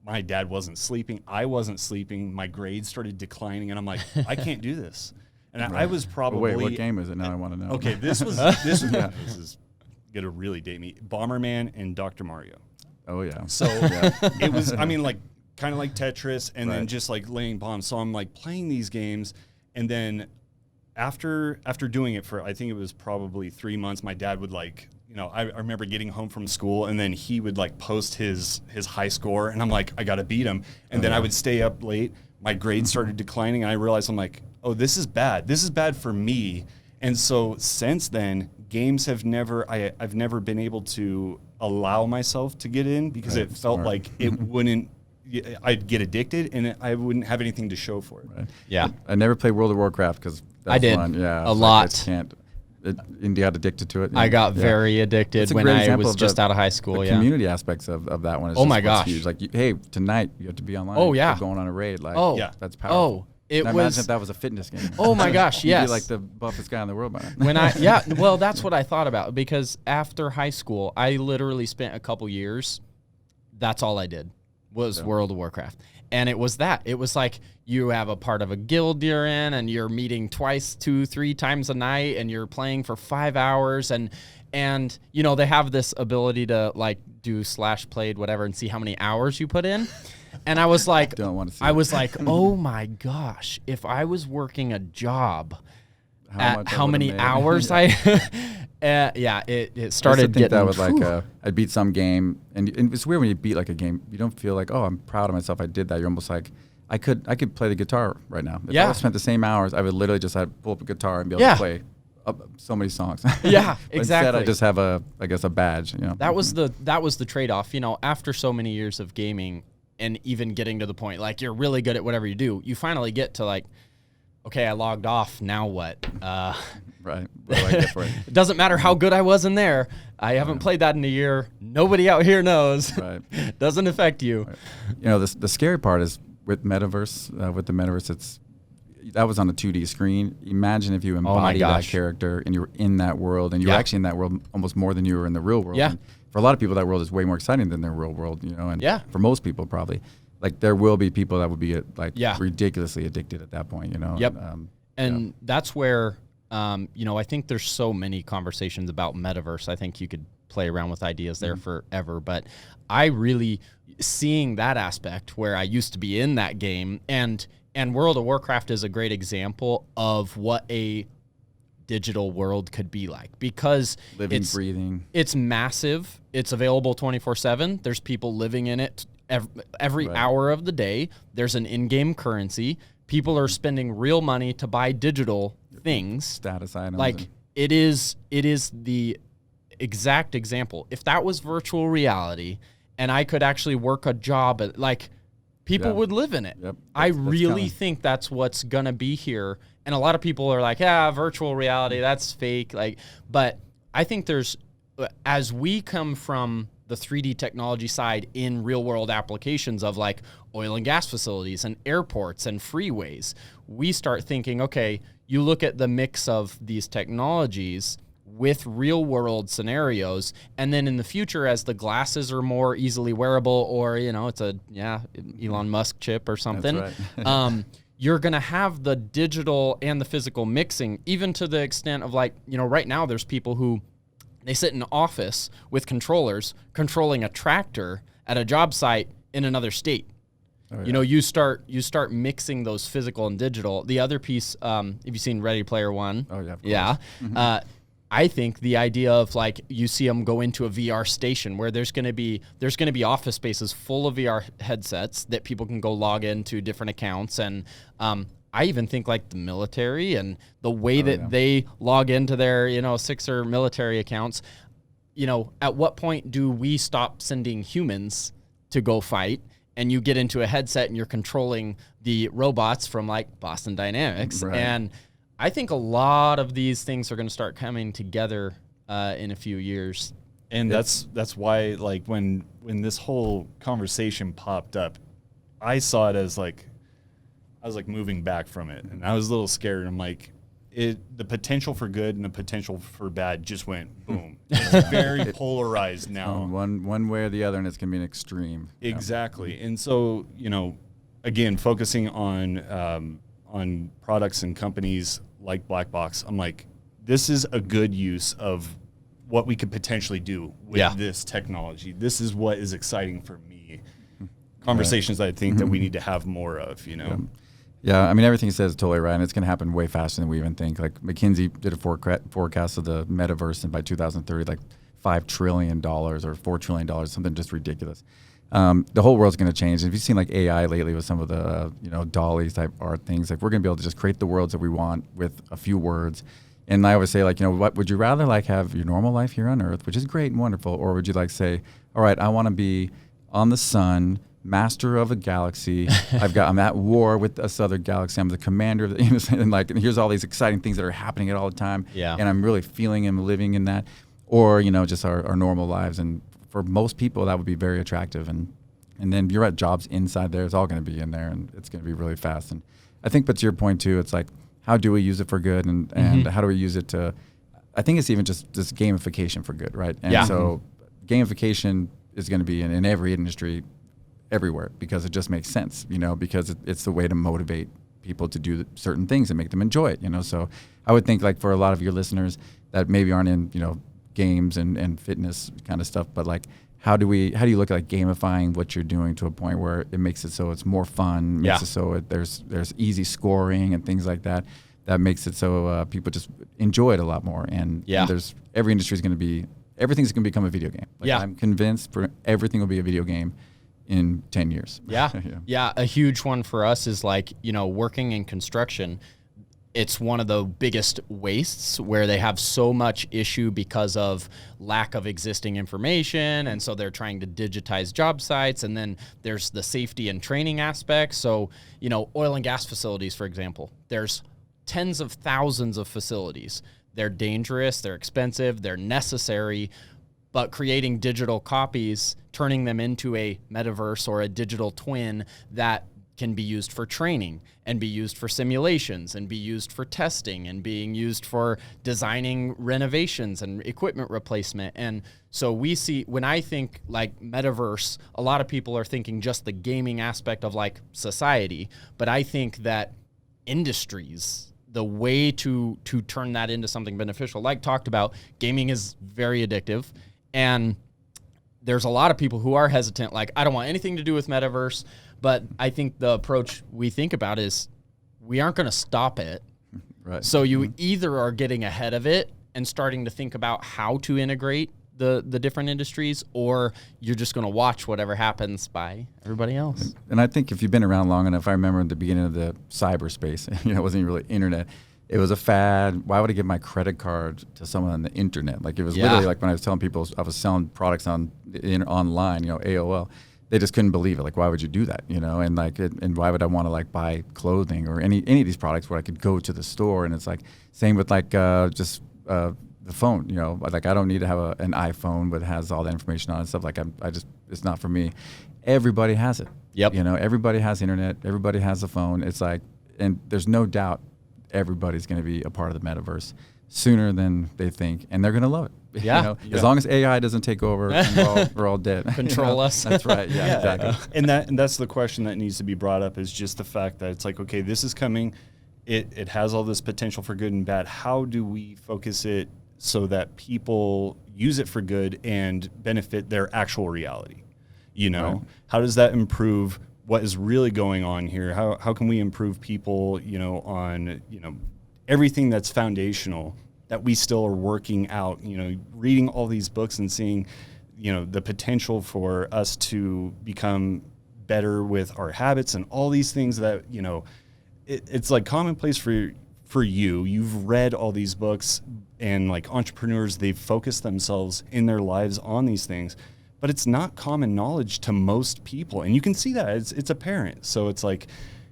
My dad wasn't sleeping. I wasn't sleeping. My grades started declining, and I'm like, I can't do this. And I was probably. Wait, what game is it? Now I want to know. Okay, this is gonna really date me. Bomberman and Dr. Mario. Oh yeah. So it was. I mean, like kind of like Tetris, and then just like laying bombs. So I'm like playing these games, and then after doing it for, I think it was probably 3 months, my dad would like. You know, I remember getting home from school, and then he would like post his high score, and I'm like, I gotta beat him. And then I would stay up late. My grades started declining, and I realized I'm like, oh, this is bad. This is bad for me. And so since then, games have I've never been able to allow myself to get in because it felt like it wouldn't. I'd get addicted, and I wouldn't have anything to show for it. Right. Yeah. I never played World of Warcraft because I did one. Yeah, a lot. I can't. And you got addicted to it. I got very addicted when I was just out of high school. The community aspects of that one is my gosh, huge. Like, hey, tonight you have to be online. Oh yeah, we're going on a raid. Like, that's powerful. Oh, it was. Imagine if that was a fitness game. Oh my gosh, yes. You'd be like the buffest guy in the world by now. Well, that's what I thought about because after high school, I literally spent a couple years. That's all I did was World of Warcraft. And it was that. It was like you have a part of a guild you're in and you're meeting twice, 2-3 times a night and you're playing for 5 hours and you know, they have this ability to like do /played whatever and see how many hours you put in. And I was like, oh my gosh, if I was working a job at how many hours it started getting. That was like I beat some game, and it's weird when you beat like a game. You don't feel like, oh, I'm proud of myself. I did that. You're almost like, I could play the guitar right now. If I spent the same hours, I would literally just pull up a guitar and be able to play so many songs. Yeah, exactly. Instead, I just have a badge. You know, that was the trade-off. You know, after so many years of gaming, and even getting to the point like you're really good at whatever you do, you finally get to like, okay, I logged off. Now what? Right. What do I get for it? It doesn't matter how good I was in there. I haven't played that in a year. Nobody out here knows. Right. Doesn't affect you. Right. You know, the scary part is with metaverse. With the metaverse, that was on a 2D screen. Imagine if you embody that character and you're in that world, and you're actually in that world almost more than you were in the real world. Yeah. And for a lot of people, that world is way more exciting than their real world. You know, and for most people, probably. Like there will be people that will be ridiculously addicted at that point, you know. Yep. And that's where, you know, I think there's so many conversations about metaverse. I think you could play around with ideas there forever. But I really seeing that aspect where I used to be in that game, and World of Warcraft is a great example of what a digital world could be like, because breathing. It's massive. It's available 24/7. There's people living in it. Every hour of the day, there's an in-game currency. People are spending real money to buy digital things. Status items. Like it is the exact example. If that was virtual reality and I could actually work a job at, like, people would live in it. Yep. I really think that's what's going to be here. And a lot of people are like, yeah, virtual reality, that's fake. Like, but I think as we come from the 3D technology side in real world applications of like oil and gas facilities and airports and freeways, we start thinking, okay, you look at the mix of these technologies with real world scenarios, and then in the future, as the glasses are more easily wearable, or, you know, it's Elon Musk chip or something, that's right. you're going to have the digital and the physical mixing, even to the extent of like, you know, right now there's people who they sit in an office with controllers controlling a tractor at a job site in another state. Oh, yeah. You know, you start mixing those physical and digital. The other piece, have you seen Ready Player One? Oh, yeah. Of course. Yeah. Mm-hmm. I think the idea of like you see them go into a VR station where there's going to be office spaces full of VR headsets that people can go log into different accounts, and I even think like the military and the way they log into their, you know, Sixer military accounts, you know, at what point do we stop sending humans to go fight and you get into a headset and you're controlling the robots from like Boston Dynamics. Right. And I think a lot of these things are going to start coming together in a few years. And that's why, like, when this whole conversation popped up, I saw it as like, I was like moving back from it, and I was a little scared. I'm like, the potential for good and the potential for bad just went boom. It's very polarized now. One way or the other, and it's gonna be an extreme. Exactly. And so, again, focusing on products and companies like Black Box, I'm like, this is a good use of what we could potentially do with this technology. This is what is exciting for me. Conversations that I think that we need to have more of, Yeah, I mean, everything he says is totally right, and it's going to happen way faster than we even think. Like, McKinsey did a forecast of the metaverse, and by 2030, like $5 trillion or $4 trillion, something just ridiculous. The whole world's going to change. If you've seen like AI lately with some of the Dolly's type art things, like we're going to be able to just create the worlds that we want with a few words. And I always say, like, what would you rather, like, have your normal life here on Earth, which is great and wonderful, or would you like say, all right, I want to be on the sun, master of a galaxy. I'm at war with this other galaxy. I'm the commander of the, and like, and here's all these exciting things that are happening all the time. Yeah. And I'm really feeling and living in that, or just our normal lives. And for most people, that would be very attractive. And then you're at jobs inside there. It's all going to be in there, and it's going to be really fast. And I think, but to your point too, it's like, how do we use it for good, and how do we use it to? I think it's even just this gamification for good, right? And so gamification is going to be in every industry, everywhere, because it just makes sense, because it's the way to motivate people to do certain things and make them enjoy it, So I would think, like, for a lot of your listeners that maybe aren't in, games and fitness kind of stuff, but like, how do you look at like gamifying what you're doing to a point where it makes it so it's more fun, makes it so there's easy scoring and things like that makes it so people just enjoy it a lot more. And there's every industry is going to be, everything's going to become a video game. Like, I'm convinced everything will be a video game in 10 years. Yeah. A huge one for us is like, working in construction. It's one of the biggest wastes where they have so much issue because of lack of existing information. And so they're trying to digitize job sites. And then there's the safety and training aspect. So, oil and gas facilities, for example, there's tens of thousands of facilities. They're dangerous, they're expensive, they're necessary, but creating digital copies, turning them into a metaverse or a digital twin that can be used for training and be used for simulations and be used for testing and being used for designing renovations and equipment replacement. And so we see, when I think like metaverse, a lot of people are thinking just the gaming aspect of like society, but I think that industries, the way to turn that into something beneficial, like talked about, gaming is very addictive. And there's a lot of people who are hesitant, like, I don't want anything to do with metaverse. But I think the approach we think about is we aren't going to stop it. Right. So you either are getting ahead of it and starting to think about how to integrate the different industries, or you're just going to watch whatever happens by everybody else. And I think if you've been around long enough, I remember at the beginning of the cyberspace, it wasn't even really internet. It was a fad. Why would I give my credit card to someone on the internet? Like, it was literally like when I was telling people I was selling products online, AOL. They just couldn't believe it. Like, why would you do that? And like, and why would I want to like buy clothing or any of these products where I could go to the store? And it's like, same with like just the phone. Like, I don't need to have an iPhone that has all the information on it and stuff. Like, it's not for me. Everybody has it. Yep. Everybody has internet. Everybody has a phone. It's like, and there's no doubt everybody's going to be a part of the metaverse sooner than they think, and they're going to love it. As long as AI doesn't take over, we're all dead. Control us. That's right. Yeah, exactly. And that's the question that needs to be brought up, is just the fact that it's like, okay, this is coming. It has all this potential for good and bad. How do we focus it so that people use it for good and benefit their actual reality? Right. How does that improve what is really going on here? How can we improve people, on, everything that's foundational that we still are working out, reading all these books and seeing, the potential for us to become better with our habits and all these things that, it's like commonplace for you. You've read all these books, and like entrepreneurs, they've focused themselves in their lives on these things. but it's not common knowledge to most people. And you can see that it's apparent. So it's like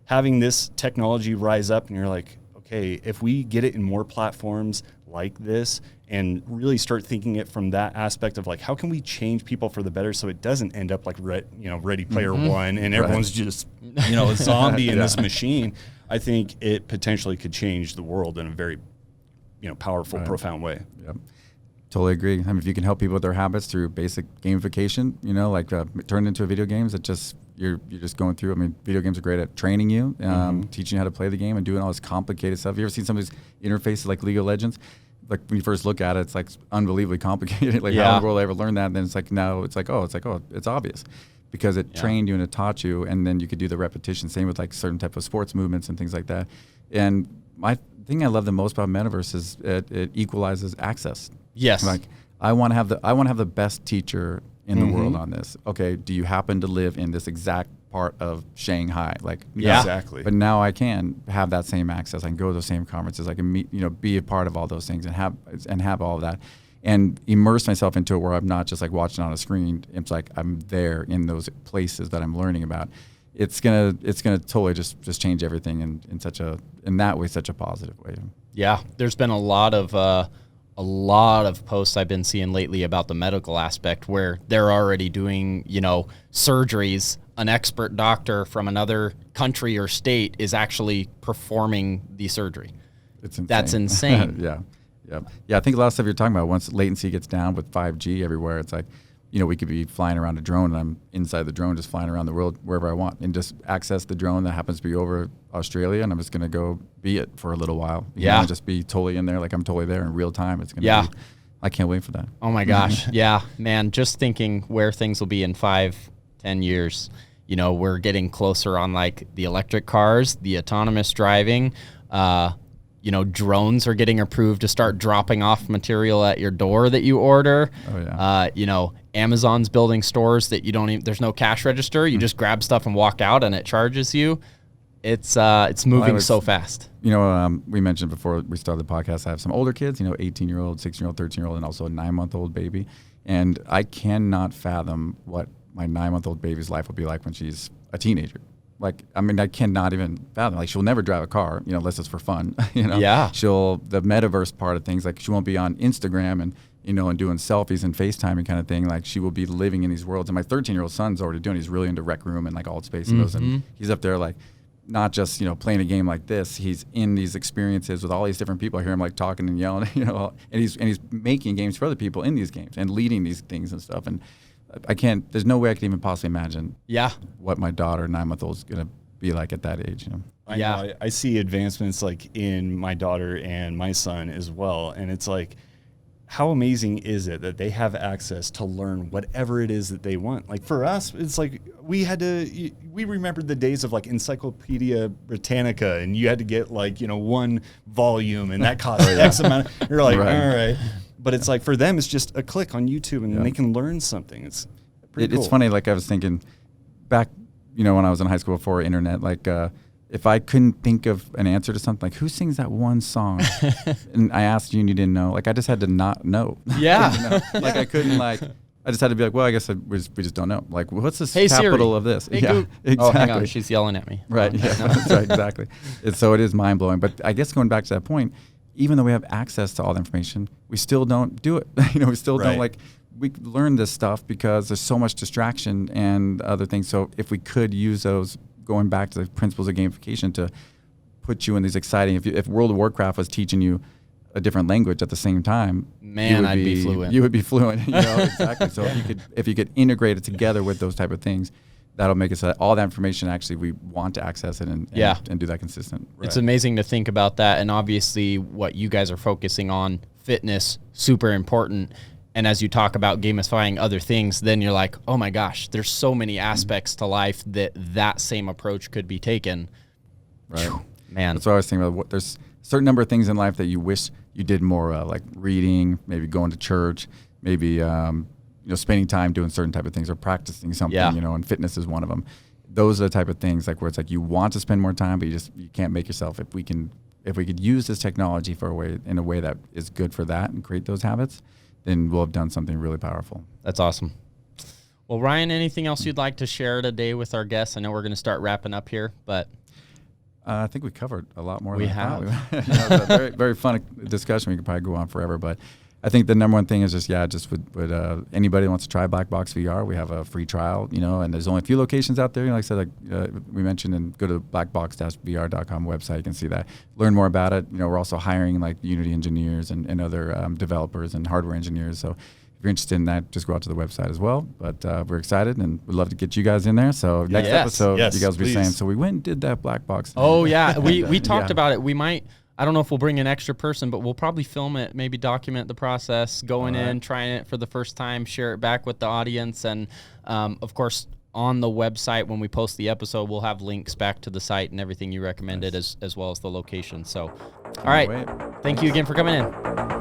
having this technology rise up and you're like, okay, if we get it in more platforms like this and really start thinking it from that aspect of like, how can we change people for the better so it doesn't end up like Ready Player One and everyone's just, a zombie in this machine. I think it potentially could change the world in a very, powerful, profound way. Yep. Totally agree. I mean, if you can help people with their habits through basic gamification, turn into a video games, you're just going through. I mean, video games are great at training you, teaching you how to play the game and doing all this complicated stuff. You ever seen some of these interfaces like League of Legends? Like when you first look at it, it's like unbelievably complicated. Like how in the world I ever learned that? And then it's like now it's it's obvious because it trained you and it taught you, and then you could do the repetition. Same with like certain type of sports movements and things like that. And my thing I love the most about Metaverse is it equalizes access. Yes. Like I want to have the best teacher in the world on this. Okay, do you happen to live in this exact part of Shanghai? Like exactly. But now I can have that same access. I can go to those same conferences. I can meet, be a part of all those things and have all of that, and immerse myself into it where I'm not just like watching on a screen. It's like I'm there in those places that I'm learning about. It's gonna totally just change everything in such a positive way. Yeah, there's been a lot of posts I've been seeing lately about the medical aspect where they're already doing, surgeries. An expert doctor from another country or state is actually performing the surgery. It's insane. That's insane. Yeah. I think a lot of stuff you're talking about, once latency gets down with 5G everywhere, it's like, we could be flying around a drone and I'm inside the drone, just flying around the world wherever I want and just access the drone that happens to be over Australia. And I'm just going to go be it for a little while. And just be totally in there. Like I'm totally there in real time. It's going to be, I can't wait for that. Oh my gosh. Yeah, man. Just thinking where things will be in 5-10 years. We're getting closer on like the electric cars, the autonomous driving, drones are getting approved to start dropping off material at your door that you order. Oh yeah. Amazon's building stores that there's no cash register. You just grab stuff and walk out and it charges you. It's moving so fast. We mentioned before we started the podcast, I have some older kids, 18-year-old, 16-year-old, 13-year-old, and also a 9-month-old baby. And I cannot fathom what my 9-month-old baby's life will be like when she's a teenager. Like, I mean, I cannot even fathom. Like, she'll never drive a car, unless it's for fun. Yeah. The metaverse part of things, like she won't be on Instagram and doing selfies and FaceTiming kind of thing. Like, she will be living in these worlds. And my 13-year-old son's already doing. He's really into Rec Room and like Alt Space and those. And he's up there like, not just playing a game like this. He's in these experiences with all these different people. I hear him like talking and yelling, and he's making games for other people in these games and leading these things and stuff. And there's no way I can even possibly imagine what my daughter, 9-month-old, is going to be like at that age. I see advancements like in my daughter and my son as well. And it's like, how amazing is it that they have access to learn whatever it is that they want? Like for us, it's like we remembered the days of like Encyclopedia Britannica and you had to get like, one volume and that cost X amount. You're like, all right. But it's like for them, it's just a click on YouTube and they can learn something. It's pretty cool. It's funny. Like I was thinking back, when I was in high school before internet, like if I couldn't think of an answer to something, like who sings that one song? And I asked you and you didn't know. Like I just had to not know. Yeah. Like I couldn't like. I just had to be like, well, I guess we just don't know. Like, what's the Siri. capital of this? Hey, yeah, exactly. Oh, hang on, she's yelling at me. Right. Yeah. That's right. Exactly. So it is mind blowing. But I guess going back to that point, even though we have access to all the information, we still don't do it. We still don't like. We learn this stuff because there's so much distraction and other things. So if we could use those, going back to the principles of gamification, to put you in these exciting. If World of Warcraft was teaching you a different language at the same time, man, I'd be fluent. You would be fluent. Exactly. So if you could integrate it together with those type of things, that'll make it so that all that information actually we want to access it and do that consistent. Right. It's amazing to think about that. And obviously what you guys are focusing on, fitness, super important. And as you talk about gamifying other things, then you're like, oh my gosh, there's so many aspects to life that same approach could be taken. Right. Whew, man. That's what I was thinking about. There's a certain number of things in life that you wish you did more, like reading, maybe going to church, maybe spending time doing certain type of things or practicing something, and fitness is one of them. Those are the type of things like where it's like you want to spend more time, but you can't make yourself. If we could use this technology in a way that is good for that and create those habits, then we'll have done something really powerful. That's awesome. Well, Ryan, anything else you'd like to share today with our guests? I know we're going to start wrapping up here, but I think we covered a lot more. We than have. I thought. It was a very, very fun discussion. We could probably go on forever, but I think the number one thing is just would anybody who wants to try Black Box VR, we have a free trial, and there's only a few locations out there. Like I said, we mentioned, and go to blackbox-vr.com website. You can see that. Learn more about it. We're also hiring like Unity engineers and other developers and hardware engineers. So if you're interested in that, just go out to the website as well. But we're excited and we'd love to get you guys in there. So next episode, you guys will be saying, so we went and did that Black Box. Oh, yeah. We talked about it. We might. I don't know if we'll bring an extra person, but we'll probably film it, maybe document the process, going in, trying it for the first time, share it back with the audience. And, of course, on the website, when we post the episode, we'll have links back to the site and everything you recommended as well as the location. So, all right. Thank you again for coming in.